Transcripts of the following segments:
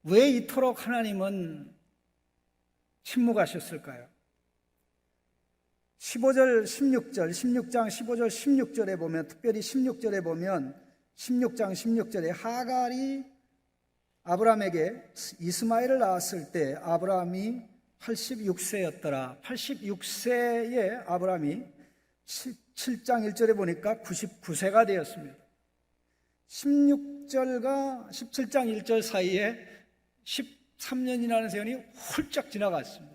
왜 이토록 하나님은 침묵하셨을까요? 15절, 16절, 16장 15절, 16절에 보면, 특별히 16절에 보면 16장 16절에 하갈이 아브라함에게 이스마엘을 낳았을 때 아브라함이 86세였더라. 86세에 아브라함이 7장 1절에 보니까 99세가 되었습니다. 16절과 17장 1절 사이에 13년이라는 세월이 훌쩍 지나갔습니다.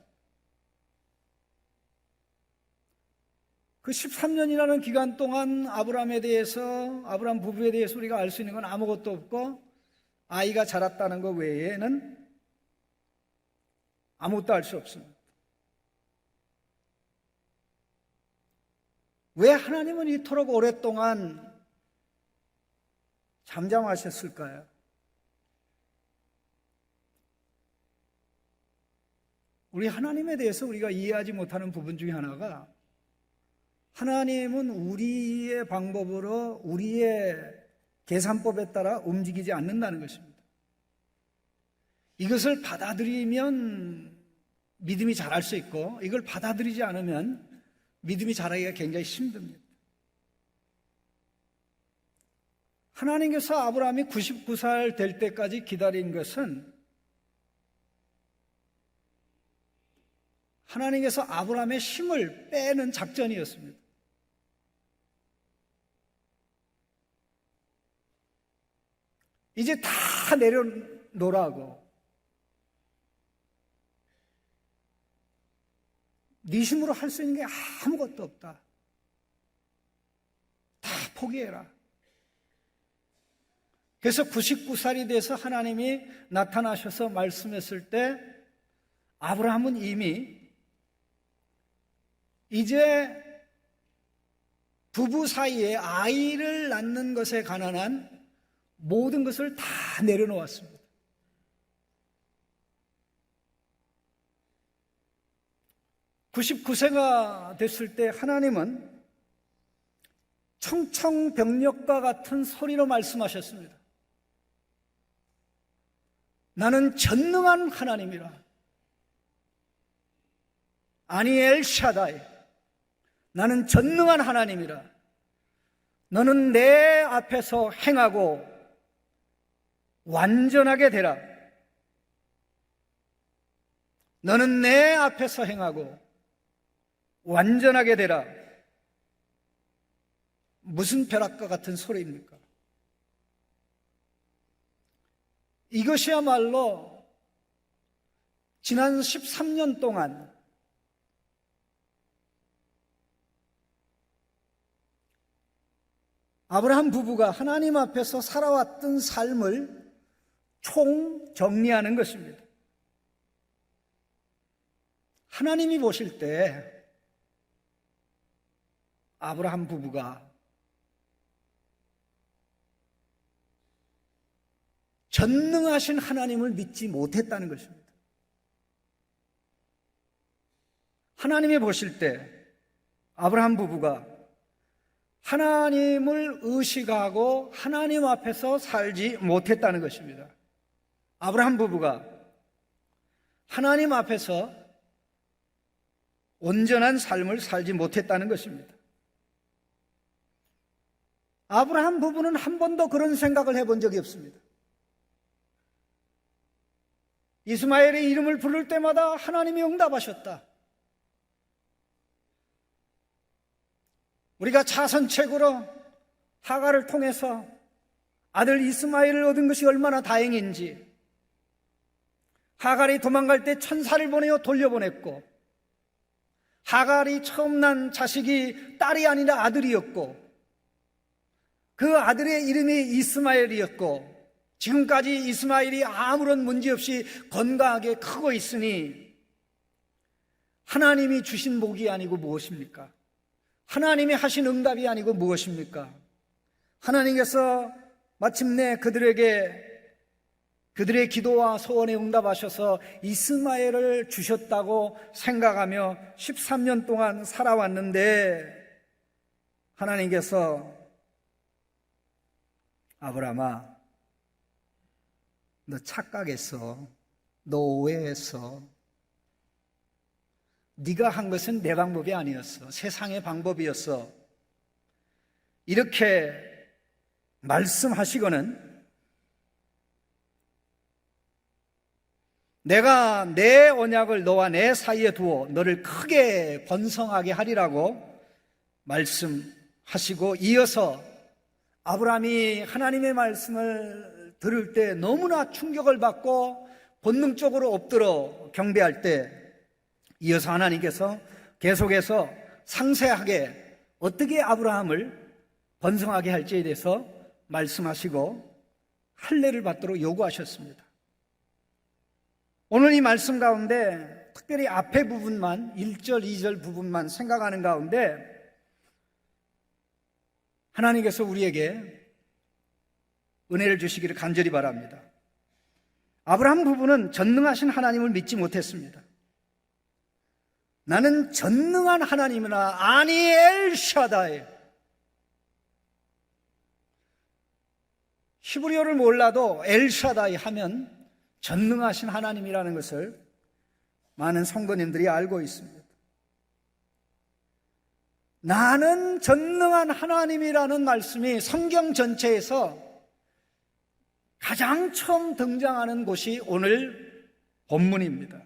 그 13년이라는 기간 동안 아브라함에 대해서, 아브라함 부부에 대해서 우리가 알 수 있는 건 아무것도 없고, 아이가 자랐다는 것 외에는 아무것도 알 수 없습니다. 왜 하나님은 이토록 오랫동안 잠잠하셨을까요? 우리 하나님에 대해서 우리가 이해하지 못하는 부분 중에 하나가, 하나님은 우리의 방법으로, 우리의 계산법에 따라 움직이지 않는다는 것입니다. 이것을 받아들이면 믿음이 자랄 수 있고, 이걸 받아들이지 않으면 믿음이 자라기가 굉장히 힘듭니다. 하나님께서 아브라함이 99살 될 때까지 기다린 것은 하나님께서 아브라함의 힘을 빼는 작전이었습니다. 이제 다 내려놓으라고. 네 힘으로 할 수 있는 게 아무것도 없다. 다 포기해라. 그래서 99살이 돼서 하나님이 나타나셔서 말씀했을 때 아브라함은 이미 이제 부부 사이에 아이를 낳는 것에 관한 모든 것을 다 내려놓았습니다. (99세가) 됐을 때 하나님은 청청병력과 같은 소리로 말씀하셨습니다. 나는 전능한 하나님이라. 아니 엘샤다이, 나는 전능한 하나님이라. 너는 내 앞에서 행하고 완전하게 되라. 너는 내 앞에서 행하고 완전하게 되라. 무슨 벼락과 같은 소리입니까? 이것이야말로 지난 13년 동안 아브라함 부부가 하나님 앞에서 살아왔던 삶을 총정리하는 것입니다. 하나님이 보실 때 아브라함 부부가 전능하신 하나님을 믿지 못했다는 것입니다. 하나님이 보실 때 아브라함 부부가 하나님을 의식하고 하나님 앞에서 살지 못했다는 것입니다. 아브라함 부부가 하나님 앞에서 온전한 삶을 살지 못했다는 것입니다. 아브라함 부부는 한 번도 그런 생각을 해본 적이 없습니다. 이스마엘의 이름을 부를 때마다 하나님이 응답하셨다. 우리가 자선책으로 하갈을 통해서 아들 이스마엘을 얻은 것이 얼마나 다행인지, 하갈이 도망갈 때 천사를 보내어 돌려보냈고, 하갈이 처음 난 자식이 딸이 아니라 아들이었고, 그 아들의 이름이 이스마엘이었고, 지금까지 이스마엘이 아무런 문제 없이 건강하게 크고 있으니 하나님이 주신 복이 아니고 무엇입니까? 하나님이 하신 응답이 아니고 무엇입니까? 하나님께서 마침내 그들의 기도와 소원에 응답하셔서 이스마엘을 주셨다고 생각하며 13년 동안 살아왔는데, 하나님께서 아브라함아, 너 착각했어. 너 오해했어. 네가 한 것은 내 방법이 아니었어. 세상의 방법이었어. 이렇게 말씀하시고는 내가 내 언약을 너와 내 사이에 두어 너를 크게 번성하게 하리라고 말씀하시고, 이어서 아브라함이 하나님의 말씀을 들을 때 너무나 충격을 받고 본능적으로 엎드려 경배할 때, 이어서 하나님께서 계속해서 상세하게 어떻게 아브라함을 번성하게 할지에 대해서 말씀하시고 할례를 받도록 요구하셨습니다. 오늘 이 말씀 가운데 특별히 앞에 부분만, 1절, 2절 부분만 생각하는 가운데 하나님께서 우리에게 은혜를 주시기를 간절히 바랍니다. 아브라함 부부는 전능하신 하나님을 믿지 못했습니다. 나는 전능한 하나님이나 아니 엘샤다이, 히브리어를 몰라도 엘샤다이 하면 전능하신 하나님이라는 것을 많은 성도님들이 알고 있습니다. 나는 전능한 하나님이라는 말씀이 성경 전체에서 가장 처음 등장하는 곳이 오늘 본문입니다.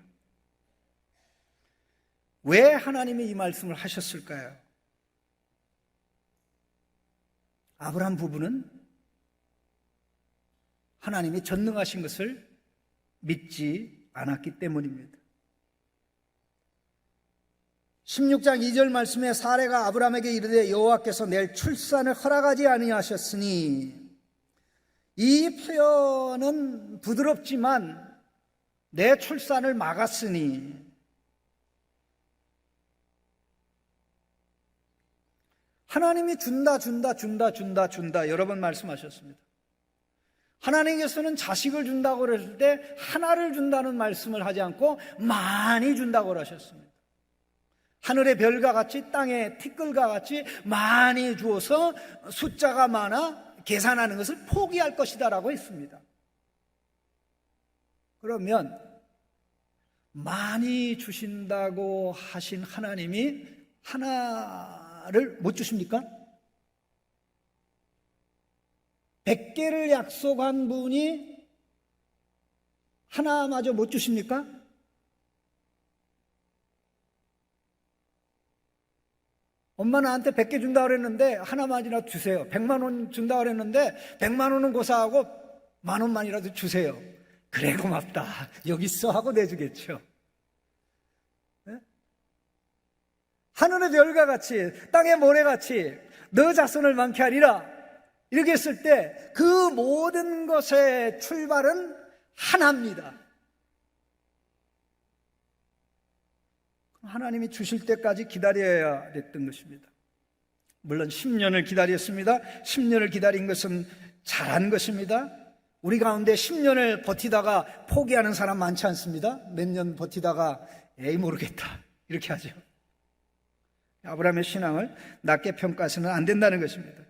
왜 하나님이 이 말씀을 하셨을까요? 아브라함 부부는 하나님이 전능하신 것을 믿지 않았기 때문입니다. 16장 2절 말씀에 사레가 아브라함에게 이르되 여호와께서 내 출산을 허락하지 아니하셨으니, 이 표현은 부드럽지만 내 출산을 막았으니, 하나님이 준다 여러 번 말씀하셨습니다. 하나님께서는 자식을 준다고 그랬을 때 하나를 준다는 말씀을 하지 않고 많이 준다고 하셨습니다. 하늘의 별과 같이 땅의 티끌과 같이 많이 주어서 숫자가 많아 계산하는 것을 포기할 것이다라고 했습니다. 그러면 많이 주신다고 하신 하나님이 하나를 못 주십니까? 100개를 약속한 분이 하나마저 못 주십니까? 엄마 나한테 100개 준다고 그랬는데 하나만이라도 주세요. 100만 원 준다고 그랬는데 100만 원은 고사하고 10,000원만이라도 주세요. 그래 고맙다. 여기 있어 하고 내주겠죠. 네? 하늘의 별과 같이 땅의 모래같이 너 자손을 많게 하리라, 이렇게 했을 때 그 모든 것의 출발은 하나입니다. 하나님이 주실 때까지 기다려야 됐던 것입니다. 물론 10년을 기다렸습니다. 10년을 기다린 것은 잘한 것입니다. 우리 가운데 10년을 버티다가 포기하는 사람 많지 않습니다. 몇 년 버티다가 에이 모르겠다 이렇게 하죠. 아브라함의 신앙을 낮게 평가해서는 안 된다는 것입니다.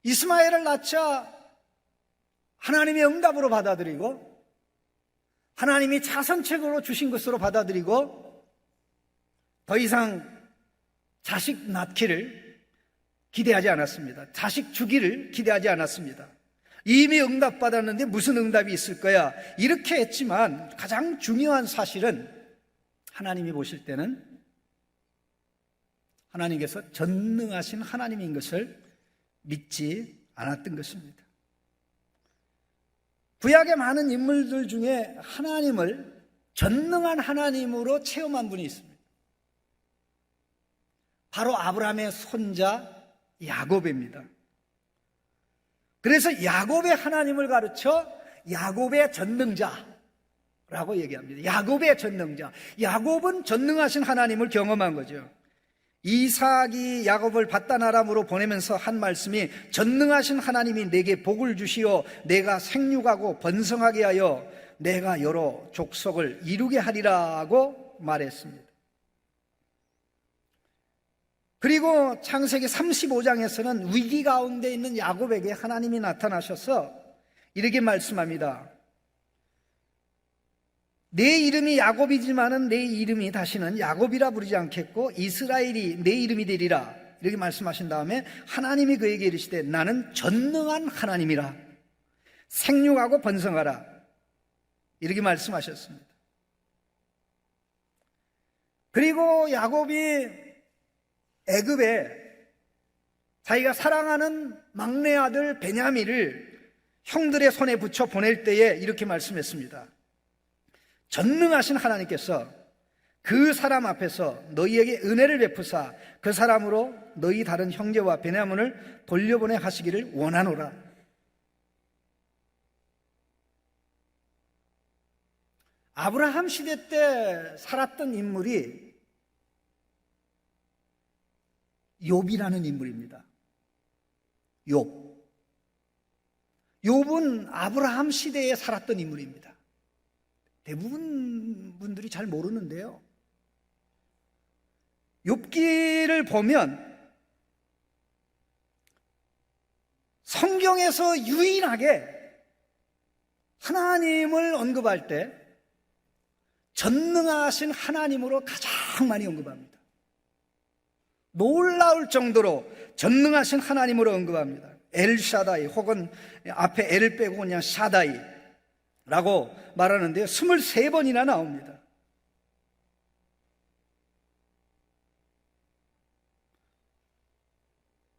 이스마엘을 낳자 하나님의 응답으로 받아들이고 하나님이 자선책으로 주신 것으로 받아들이고 더 이상 자식 낳기를 기대하지 않았습니다. 자식 주기를 기대하지 않았습니다. 이미 응답받았는데 무슨 응답이 있을 거야, 이렇게 했지만 가장 중요한 사실은 하나님이 보실 때는 하나님께서 전능하신 하나님인 것을 믿지 않았던 것입니다. 구약의 많은 인물들 중에 하나님을 전능한 하나님으로 체험한 분이 있습니다. 바로 아브라함의 손자 야곱입니다. 그래서 야곱의 하나님을 가르쳐 야곱의 전능자라고 얘기합니다. 야곱의 전능자. 야곱은 전능하신 하나님을 경험한 거죠. 이삭이 야곱을 밧단아람으로 보내면서 한 말씀이 전능하신 하나님이 내게 복을 주시어 내가 생육하고 번성하게 하여 내가 여러 족속을 이루게 하리라고 말했습니다. 그리고 창세기 35장에서는 위기 가운데 있는 야곱에게 하나님이 나타나셔서 이렇게 말씀합니다. 내 이름이 야곱이지만은 내 이름이 다시는 야곱이라 부르지 않겠고 이스라엘이 내 이름이 되리라. 이렇게 말씀하신 다음에 하나님이 그에게 이르시되 나는 전능한 하나님이라. 생육하고 번성하라. 이렇게 말씀하셨습니다. 그리고 야곱이 애굽에 자기가 사랑하는 막내 아들 베냐민을 형들의 손에 붙여 보낼 때에 이렇게 말씀했습니다. 전능하신 하나님께서 그 사람 앞에서 너희에게 은혜를 베푸사 그 사람으로 너희 다른 형제와 베냐민을 돌려보내 하시기를 원하노라. 아브라함 시대 때 살았던 인물이 욥이라는 인물입니다. 욥은 아브라함 시대에 살았던 인물입니다. 대부분 분들이 잘 모르는데요. 욥기를 보면 성경에서 유일하게 하나님을 언급할 때 전능하신 하나님으로 가장 많이 언급합니다. 놀라울 정도로 전능하신 하나님으로 언급합니다. 엘샤다이 혹은 앞에 엘을 빼고 그냥 샤다이라고 말하는데요. 23번이나 나옵니다.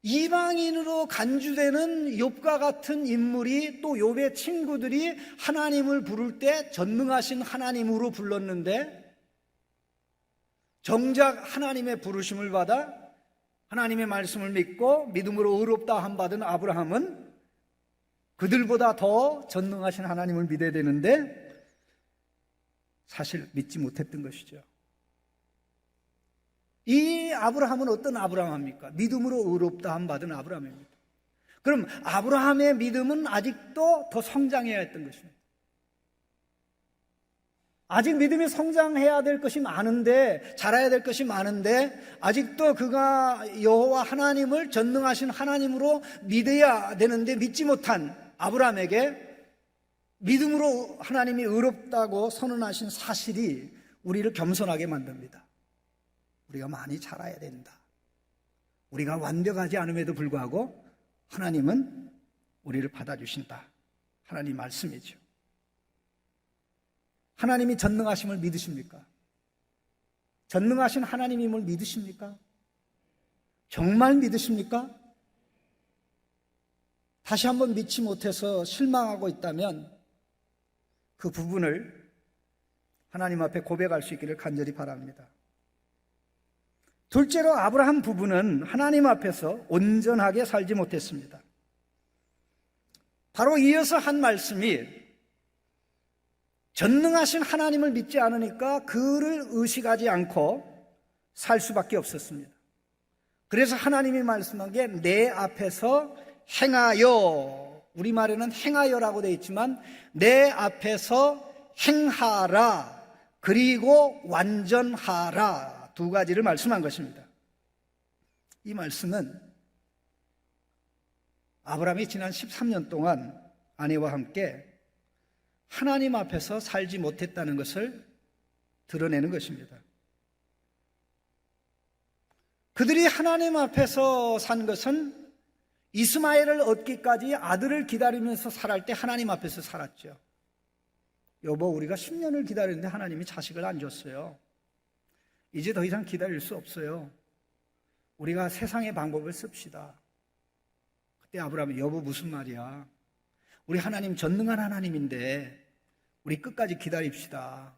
이방인으로 간주되는 욥과 같은 인물이 또 욥의 친구들이 하나님을 부를 때 전능하신 하나님으로 불렀는데 정작 하나님의 부르심을 받아 하나님의 말씀을 믿고 믿음으로 의롭다 함 받은 아브라함은 그들보다 더 전능하신 하나님을 믿어야 되는데 사실 믿지 못했던 것이죠. 이 아브라함은 어떤 아브라함입니까? 믿음으로 의롭다 함 받은 아브라함입니다. 그럼 아브라함의 믿음은 아직도 더 성장해야 했던 것입니다. 아직 믿음이 성장해야 될 것이 많은데, 자라야 될 것이 많은데 아직도 그가 여호와 하나님을 전능하신 하나님으로 믿어야 되는데 믿지 못한 아브라함에게 믿음으로 하나님이 의롭다고 선언하신 사실이 우리를 겸손하게 만듭니다. 우리가 많이 자라야 된다. 우리가 완벽하지 않음에도 불구하고 하나님은 우리를 받아주신다. 하나님 말씀이죠. 하나님이 전능하심을 믿으십니까? 전능하신 하나님임을 믿으십니까? 정말 믿으십니까? 다시 한번 믿지 못해서 실망하고 있다면 그 부분을 하나님 앞에 고백할 수 있기를 간절히 바랍니다. 둘째로 아브라함 부부는 하나님 앞에서 온전하게 살지 못했습니다. 바로 이어서 한 말씀이 전능하신 하나님을 믿지 않으니까 그를 의식하지 않고 살 수밖에 없었습니다. 그래서 하나님이 말씀한 게 내 앞에서 행하여, 우리말에는 행하여라고 되어 있지만 내 앞에서 행하라 그리고 완전하라, 두 가지를 말씀한 것입니다. 이 말씀은 아브라함이 지난 13년 동안 아내와 함께 하나님 앞에서 살지 못했다는 것을 드러내는 것입니다. 그들이 하나님 앞에서 산 것은 이스마엘을 얻기까지 아들을 기다리면서 살할 때 하나님 앞에서 살았죠. 여보, 우리가 10년을 기다렸는데 하나님이 자식을 안 줬어요. 이제 더 이상 기다릴 수 없어요. 우리가 세상의 방법을 씁시다. 그때 아브라함이 여보 무슨 말이야? 우리 하나님 전능한 하나님인데 우리 끝까지 기다립시다.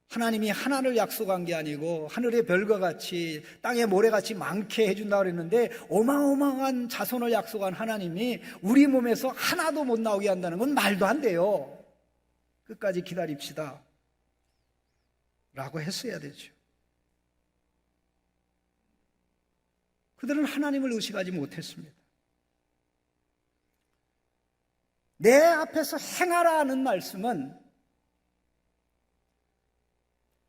하나님이 하나를 약속한 게 아니고 하늘의 별과 같이 땅의 모래같이 많게 해준다고 그랬는데 어마어마한 자손을 약속한 하나님이 우리 몸에서 하나도 못 나오게 한다는 건 말도 안 돼요. 끝까지 기다립시다 라고 했어야 되죠. 그들은 하나님을 의식하지 못했습니다. 내 앞에서 행하라는 말씀은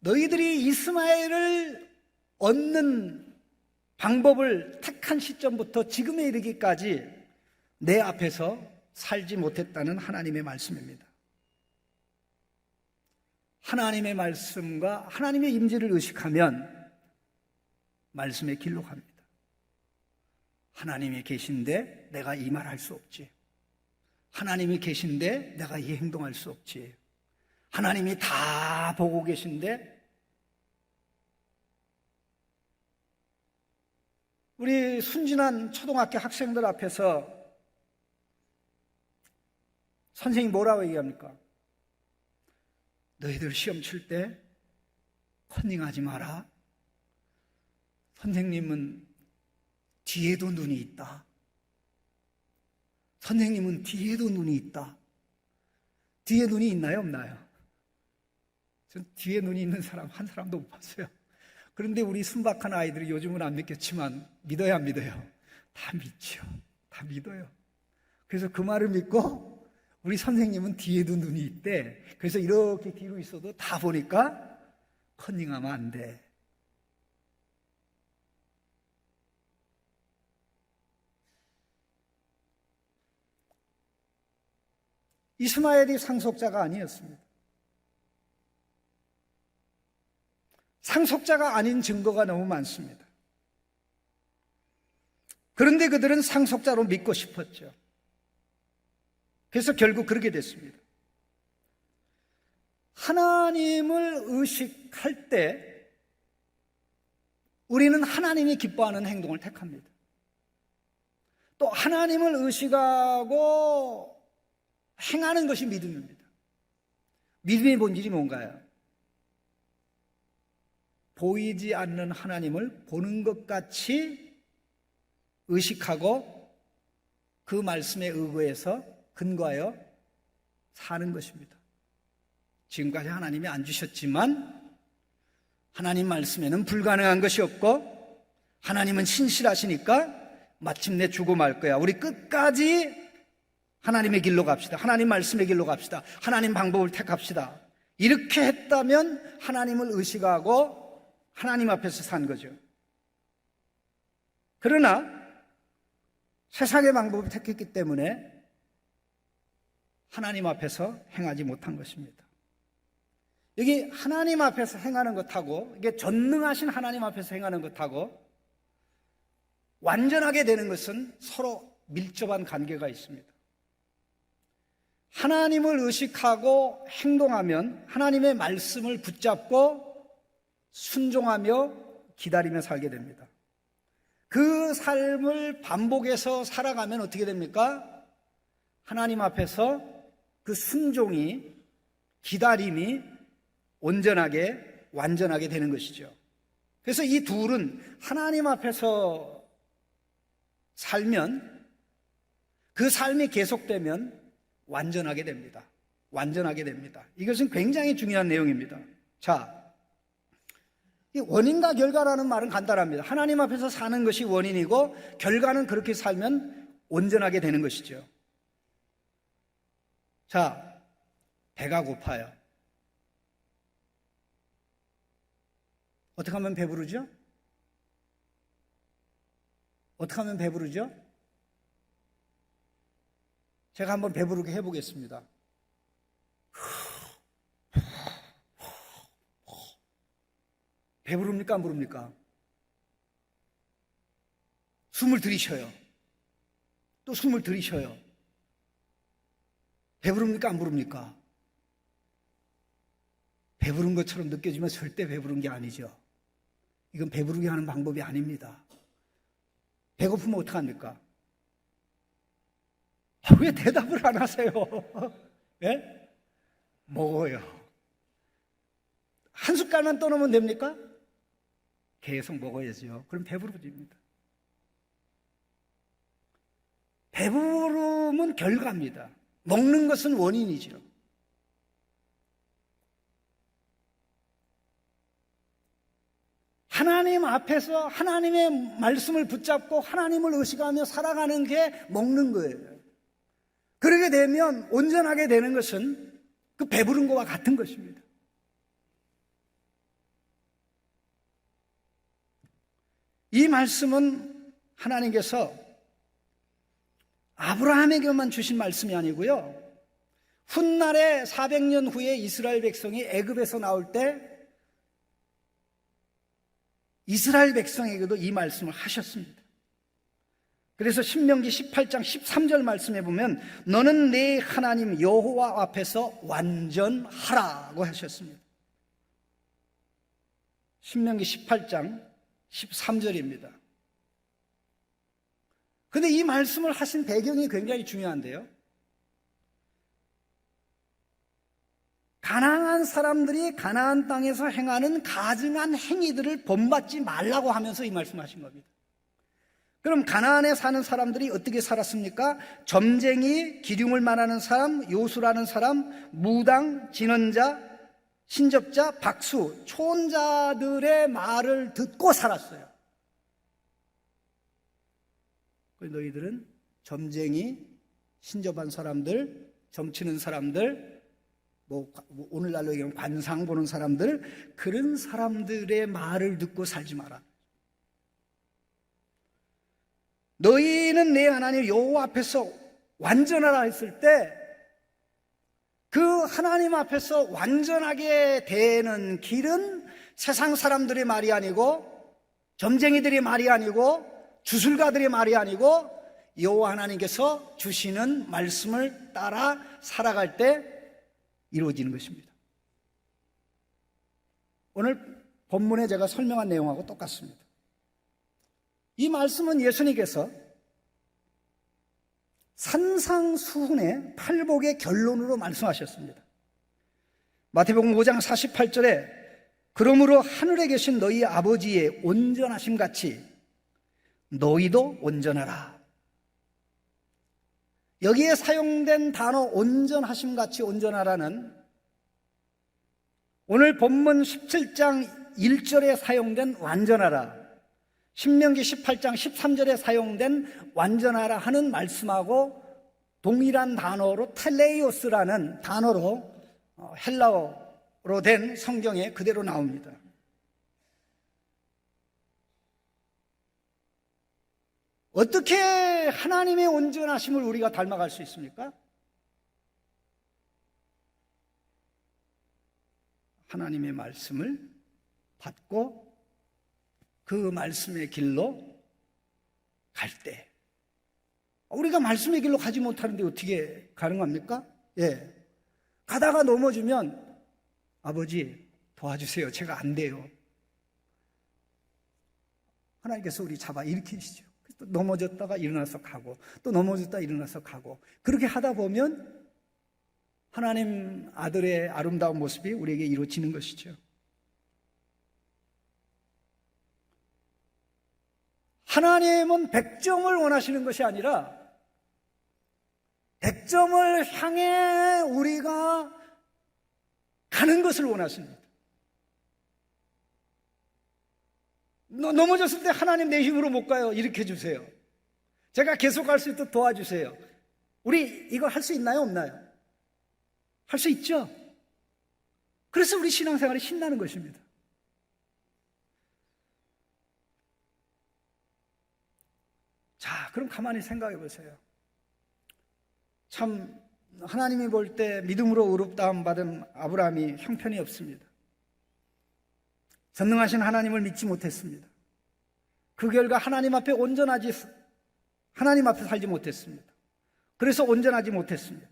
너희들이 이스마엘을 얻는 방법을 택한 시점부터 지금에 이르기까지 내 앞에서 살지 못했다는 하나님의 말씀입니다. 하나님의 말씀과 하나님의 임재를 의식하면 말씀의 길로 갑니다. 하나님이 계신데 내가 이 말 할 수 없지. 하나님이 계신데 내가 이 행동할 수 없지. 하나님이 다 보고 계신데 우리 순진한 초등학교 학생들 앞에서 선생님이 뭐라고 얘기합니까? 너희들 시험 칠 때 컨닝하지 마라. 선생님은 뒤에도 눈이 있다. 선생님은 뒤에도 눈이 있다. 뒤에 눈이 있나요? 없나요? 전 뒤에 눈이 있는 사람 한 사람도 못 봤어요. 그런데 우리 순박한 아이들이 요즘은 안 믿겠지만 믿어야 안 믿어요? 다 믿죠. 다 믿어요. 그래서 그 말을 믿고 우리 선생님은 뒤에도 눈이 있대. 그래서 이렇게 뒤로 있어도 다 보니까 컨닝하면 안 돼. 이스마엘이 상속자가 아니었습니다. 상속자가 아닌 증거가 너무 많습니다. 그런데 그들은 상속자로 믿고 싶었죠. 그래서 결국 그렇게 됐습니다. 하나님을 의식할 때 우리는 하나님이 기뻐하는 행동을 택합니다. 또 하나님을 의식하고 행하는 것이 믿음입니다. 믿음의 본질이 뭔가요? 보이지 않는 하나님을 보는 것 같이 의식하고 그 말씀에 의거해서 근거하여 사는 것입니다. 지금까지 하나님이 안 주셨지만 하나님 말씀에는 불가능한 것이 없고 하나님은 신실하시니까 마침내 주고 말 거야. 우리 끝까지 하나님의 길로 갑시다. 하나님 말씀의 길로 갑시다. 하나님 방법을 택합시다. 이렇게 했다면 하나님을 의식하고 하나님 앞에서 산 거죠. 그러나 세상의 방법을 택했기 때문에 하나님 앞에서 행하지 못한 것입니다. 여기 하나님 앞에서 행하는 것하고 이게 전능하신 하나님 앞에서 행하는 것하고 완전하게 되는 것은 서로 밀접한 관계가 있습니다. 하나님을 의식하고 행동하면 하나님의 말씀을 붙잡고 순종하며 기다리며 살게 됩니다. 그 삶을 반복해서 살아가면 어떻게 됩니까? 하나님 앞에서 그 순종이, 기다림이 온전하게, 완전하게 되는 것이죠. 그래서 이 둘은 하나님 앞에서 살면, 그 삶이 계속되면 완전하게 됩니다. 완전하게 됩니다. 이것은 굉장히 중요한 내용입니다. 자, 이 원인과 결과라는 말은 간단합니다. 하나님 앞에서 사는 것이 원인이고 결과는 그렇게 살면 온전하게 되는 것이죠. 자, 배가 고파요. 어떻게 하면 배부르죠? 어떻게 하면 배부르죠? 제가 한번 배부르게 해보겠습니다. 배부릅니까? 안 부릅니까? 숨을 들이쉬어요. 또 숨을 들이쉬어요. 배부릅니까? 안 부릅니까? 배부른 것처럼 느껴지면 절대 배부른 게 아니죠. 이건 배부르게 하는 방법이 아닙니다. 배고프면 어떡합니까? 왜 대답을 안 하세요? 예? 먹어요. 한 숟갈만 떠놓으면 됩니까? 계속 먹어야죠. 그럼 배부르집니다. 배부름은 결과입니다. 먹는 것은 원인이죠. 하나님 앞에서 하나님의 말씀을 붙잡고 하나님을 의식하며 살아가는 게 먹는 거예요. 그러게 되면 온전하게 되는 것은 그 배부른 것과 같은 것입니다. 이 말씀은 하나님께서 아브라함에게만 주신 말씀이 아니고요, 훗날에 400년 후에 이스라엘 백성이 애굽에서 나올 때 이스라엘 백성에게도 이 말씀을 하셨습니다. 그래서 신명기 18장 13절 말씀에 보면 너는 네 하나님 여호와 앞에서 완전하라고 하셨습니다. 신명기 18장 13절입니다. 그런데 이 말씀을 하신 배경이 굉장히 중요한데요, 가난한 사람들이 가나안 땅에서 행하는 가증한 행위들을 본받지 말라고 하면서 이 말씀하신 겁니다. 그럼 가나안에 사는 사람들이 어떻게 살았습니까? 점쟁이, 기륭을 말하는 사람, 요수라는 사람, 무당, 진언자, 신접자, 박수, 초혼자들의 말을 듣고 살았어요. 너희들은 점쟁이, 신접한 사람들, 점치는 사람들, 오늘날로 얘기하면 관상 보는 사람들, 그런 사람들의 말을 듣고 살지 마라. 너희는 내 하나님 여호와 앞에서 완전하라 했을 때 그 하나님 앞에서 완전하게 되는 길은 세상 사람들의 말이 아니고 점쟁이들의 말이 아니고 주술가들의 말이 아니고 여호와 하나님께서 주시는 말씀을 따라 살아갈 때 이루어지는 것입니다. 오늘 본문에 제가 설명한 내용하고 똑같습니다. 이 말씀은 예수님께서 산상수훈의 팔복의 결론으로 말씀하셨습니다. 마태복음 5장 48절에 그러므로 하늘에 계신 너희 아버지의 온전하심 같이 너희도 온전하라. 여기에 사용된 단어 온전하심 같이 온전하라는 오늘 본문 17장 1절에 사용된 완전하라, 신명기 18장 13절에 사용된 완전하라 하는 말씀하고 동일한 단어로 텔레이오스라는 단어로 헬라어로 된 성경에 그대로 나옵니다. 어떻게 하나님의 온전하심을 우리가 닮아갈 수 있습니까? 하나님의 말씀을 받고 그 말씀의 길로 갈 때, 우리가 말씀의 길로 가지 못하는데 어떻게 가능합니까? 가다가 넘어지면 아버지 도와주세요, 제가 안 돼요. 하나님께서 우리 잡아 일으키시죠. 또 넘어졌다가 일어나서 가고 또 넘어졌다 일어나서 가고, 그렇게 하다 보면 하나님 아들의 아름다운 모습이 우리에게 이루어지는 것이죠. 하나님은 100점을 원하시는 것이 아니라 100점을 향해 우리가 가는 것을 원하십니다. 넘어졌을 때 하나님 내 힘으로 못 가요, 일으켜 주세요. 제가 계속 갈 수 있도록 도와주세요. 우리 이거 할 수 있나요, 없나요? 할 수 있죠? 그래서 우리 신앙생활이 신나는 것입니다. 자, 그럼 가만히 생각해 보세요. 참 하나님이 볼 때 믿음으로 의롭다함 받은 아브라함이 형편이 없습니다. 전능하신 하나님을 믿지 못했습니다. 그 결과 하나님 앞에 하나님 앞에 살지 못했습니다. 그래서 온전하지 못했습니다.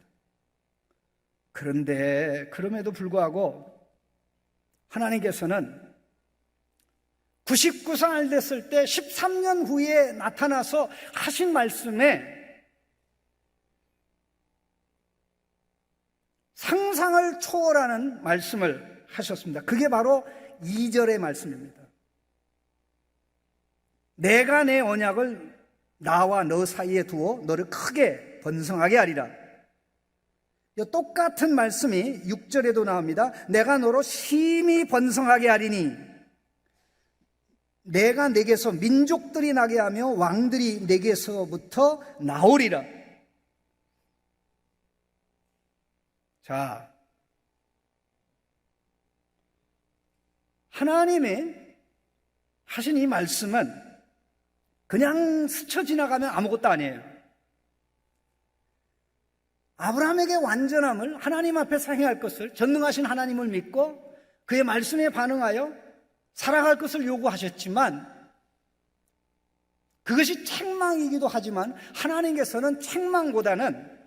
그런데 그럼에도 불구하고 하나님께서는 99살 됐을 때 13년 후에 나타나서 하신 말씀에 상상을 초월하는 말씀을 하셨습니다. 그게 바로 2절의 말씀입니다. 내가 내 언약을 나와 너 사이에 두어 너를 크게 번성하게 하리라. 똑같은 말씀이 6절에도 나옵니다. 내가 너로 심히 번성하게 하리니 내가 내게서 민족들이 나게 하며 왕들이 내게서부터 나오리라. 자, 하나님의 하신 이 말씀은 그냥 스쳐 지나가면 아무것도 아니에요. 아브라함에게 완전함을, 하나님 앞에 상행할 것을, 전능하신 하나님을 믿고 그의 말씀에 반응하여 살아갈 것을 요구하셨지만, 그것이 책망이기도 하지만 하나님께서는 책망보다는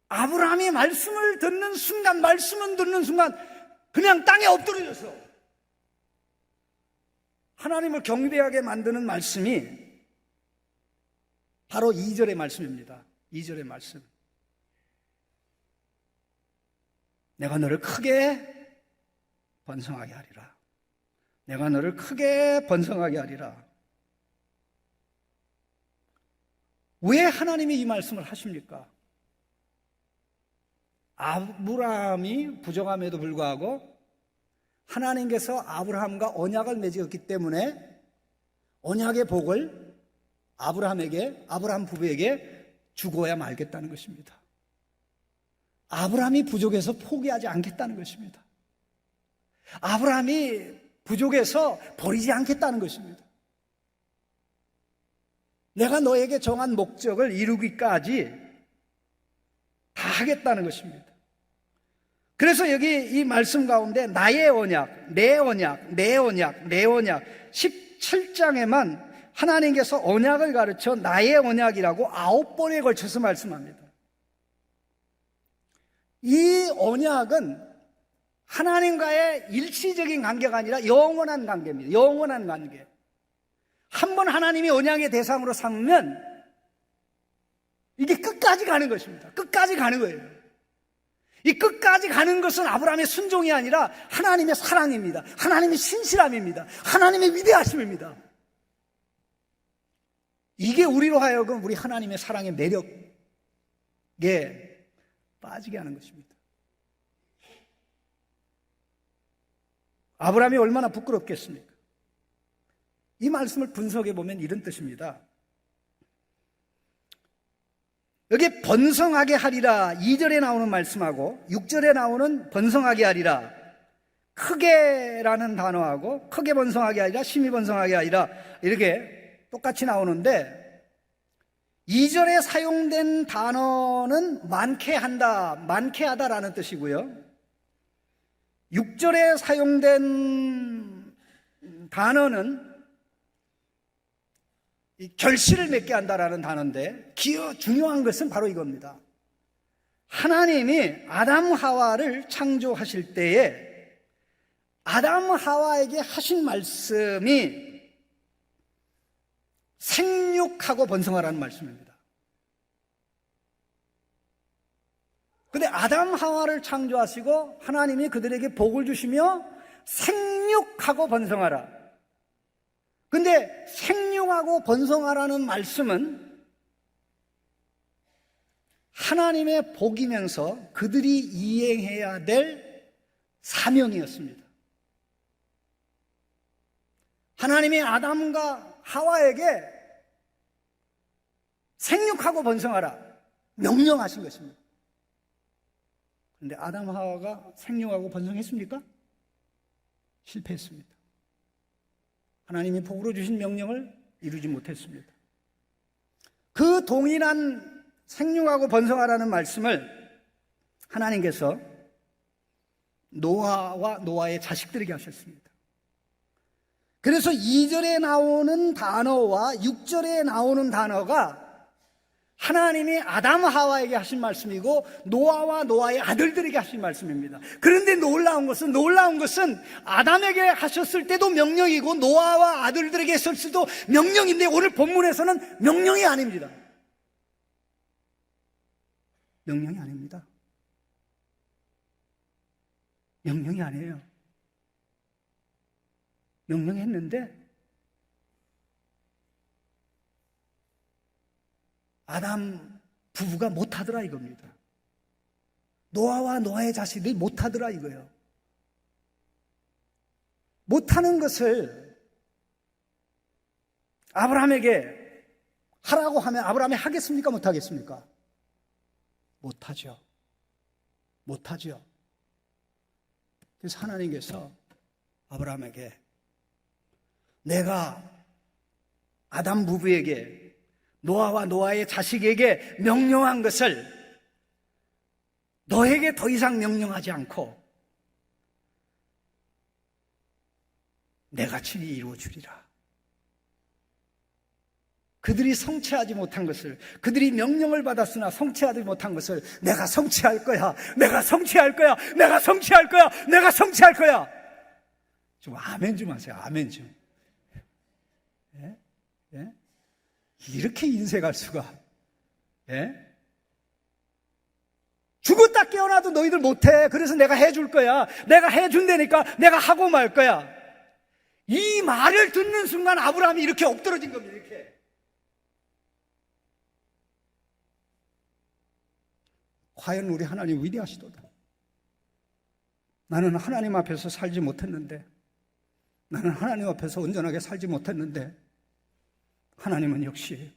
아브라함이 말씀을 듣는 순간, 말씀은 듣는 순간 그냥 땅에 엎드려져서 하나님을 경배하게 만드는 말씀이 바로 2절의 말씀입니다. 2절의 말씀. 내가 너를 크게 번성하게 하리라. 내가 너를 크게 번성하게 하리라. 왜 하나님이 이 말씀을 하십니까? 아브라함이 부정함에도 불구하고 하나님께서 아브라함과 언약을 맺었기 때문에 언약의 복을 아브라함 부부에게 주고야 말겠다는 것입니다. 아브라함이 부족해서 포기하지 않겠다는 것입니다. 아브라함이 부족해서 버리지 않겠다는 것입니다. 내가 너에게 정한 목적을 이루기까지 다 하겠다는 것입니다. 그래서 여기 이 말씀 가운데 나의 언약, 내 언약, 내 언약, 내 언약 17장에만 하나님께서 언약을 가르쳐 나의 언약이라고 9번에 걸쳐서 말씀합니다. 이 언약은 하나님과의 일시적인 관계가 아니라 영원한 관계입니다. 영원한 관계. 한 번 하나님이 언약의 대상으로 삼으면 이게 끝까지 가는 것입니다. 끝까지 가는 거예요. 이 끝까지 가는 것은 아브라함의 순종이 아니라 하나님의 사랑입니다. 하나님의 신실함입니다. 하나님의 위대하심입니다. 이게 우리로 하여금 우리 하나님의 사랑의 매력에 빠지게 하는 것입니다. 아브라함이 얼마나 부끄럽겠습니까? 이 말씀을 분석해 보면 이런 뜻입니다. 여기 번성하게 하리라 2절에 나오는 말씀하고 6절에 나오는 번성하게 하리라, 크게라는 단어하고 크게 번성하게 하리라, 심히 번성하게 하리라 이렇게 똑같이 나오는데 2절에 사용된 단어는 많게 한다, 많게 하다라는 뜻이고요. 6절에 사용된 단어는 결실을 맺게 한다라는 단어인데 중요한 것은 바로 이겁니다. 하나님이 아담 하와를 창조하실 때에 아담 하와에게 하신 말씀이 생육하고 번성하라는 말씀입니다. 그런데 아담 하와를 창조하시고 하나님이 그들에게 복을 주시며 생육하고 번성하라. 근데 생육하고 번성하라는 말씀은 하나님의 복이면서 그들이 이행해야 될 사명이었습니다. 하나님이 아담과 하와에게 생육하고 번성하라 명령하신 것입니다. 그런데 아담 하와가 생육하고 번성했습니까? 실패했습니다. 하나님이 복으로 주신 명령을 이루지 못했습니다. 그 동일한 생육하고 번성하라는 말씀을 하나님께서 노아와 노아의 자식들에게 하셨습니다. 그래서 2절에 나오는 단어와 6절에 나오는 단어가 하나님이 아담 하와에게 하신 말씀이고 노아와 노아의 아들들에게 하신 말씀입니다. 그런데 놀라운 것은 아담에게 하셨을 때도 명령이고 노아와 아들들에게 했을 때도 명령인데 오늘 본문에서는 명령이 아닙니다. 명령이 아닙니다. 명령이 아니에요. 명령했는데 아담 부부가 못하더라 이겁니다. 노아와 노아의 자식들이 못하더라 이거예요. 못하는 것을 아브라함에게 하라고 하면 아브라함이 하겠습니까? 못하겠습니까? 못하죠. 못하죠. 그래서 하나님께서 아브라함에게 내가 아담 부부에게, 노아와 노아의 자식에게 명령한 것을 너에게 더 이상 명령하지 않고 내가 친히 이루어주리라. 그들이 성취하지 못한 것을, 그들이 명령을 받았으나 성취하지 못한 것을 내가 성취할 거야. 내가 성취할 거야. 내가 성취할 거야. 내가 성취할 거야. 좀 아멘 좀 하세요. 아멘 좀. 예? 예? 이렇게 인색할 수가. 예? 죽었다 깨어나도 너희들 못해. 그래서 내가 해줄 거야. 내가 해준다니까 내가 하고 말 거야. 이 말을 듣는 순간 아브라함이 이렇게 엎드러진 겁니다. 이렇게. 과연 우리 하나님 위대하시도다. 나는 하나님 앞에서 살지 못했는데, 나는 하나님 앞에서 온전하게 살지 못했는데 하나님은 역시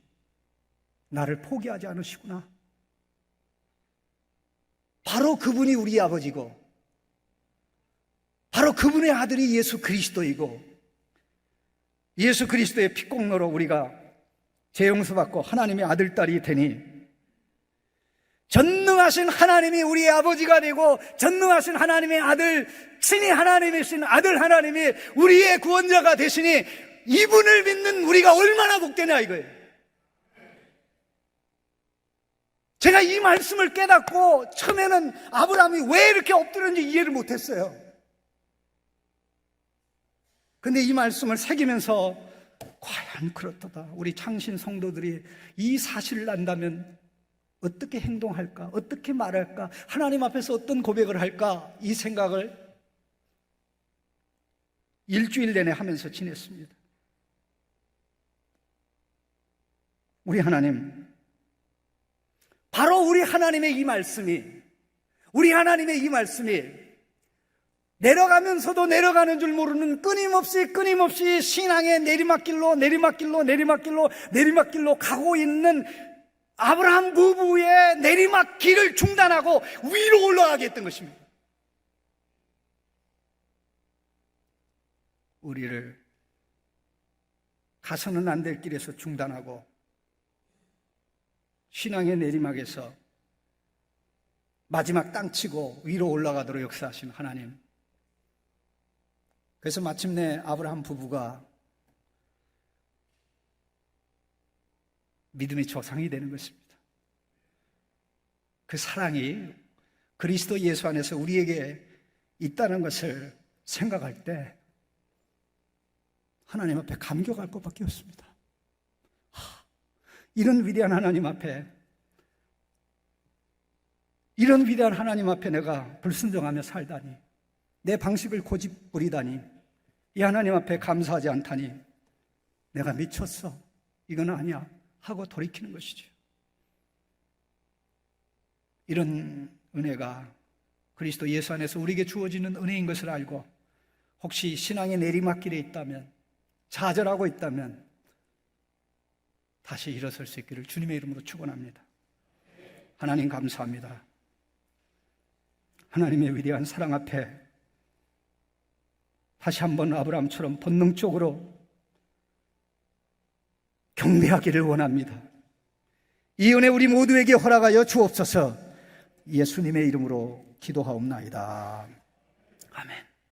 나를 포기하지 않으시구나. 바로 그분이 우리 아버지고, 바로 그분의 아들이 예수 그리스도이고, 예수 그리스도의 피공로로 우리가 재용서받고 하나님의 아들, 딸이 되니 전능하신 하나님이 우리의 아버지가 되고, 전능하신 하나님의 아들, 친히 하나님이신 아들 하나님이 우리의 구원자가 되시니 이분을 믿는 우리가 얼마나 복되냐 이거예요. 제가 이 말씀을 깨닫고 처음에는 아브라함이 왜 이렇게 엎드렸는지 이해를 못했어요. 근데 이 말씀을 새기면서 과연 그렇도다. 우리 창신 성도들이 이 사실을 안다면 어떻게 행동할까? 어떻게 말할까? 하나님 앞에서 어떤 고백을 할까? 이 생각을 일주일 내내 하면서 지냈습니다. 우리 하나님, 바로 우리 하나님의 이 말씀이, 우리 하나님의 이 말씀이 내려가면서도 내려가는 줄 모르는 끊임없이 신앙의 내리막길로 가고 있는 아브라함 부부의 내리막길을 중단하고 위로 올라가게 했던 것입니다. 우리를 가서는 안 될 길에서 중단하고 신앙의 내리막에서 마지막 땅치고 위로 올라가도록 역사하신 하나님. 그래서 마침내 아브라함 부부가 믿음의 조상이 되는 것입니다. 그 사랑이 그리스도 예수 안에서 우리에게 있다는 것을 생각할 때 하나님 앞에 감격할 것밖에 없습니다. 이런 위대한 하나님 앞에, 이런 위대한 하나님 앞에 내가 불순종하며 살다니, 내 방식을 고집 부리다니, 이 하나님 앞에 감사하지 않다니 내가 미쳤어, 이건 아니야 하고 돌이키는 것이죠. 이런 은혜가 그리스도 예수 안에서 우리에게 주어지는 은혜인 것을 알고 혹시 신앙의 내리막길에 있다면, 좌절하고 있다면 다시 일어설 수 있기를 주님의 이름으로 축원합니다. 하나님 감사합니다. 하나님의 위대한 사랑 앞에 다시 한번 아브라함처럼 본능적으로 경배하기를 원합니다. 이 은혜 우리 모두에게 허락하여 주옵소서. 예수님의 이름으로 기도하옵나이다. 아멘.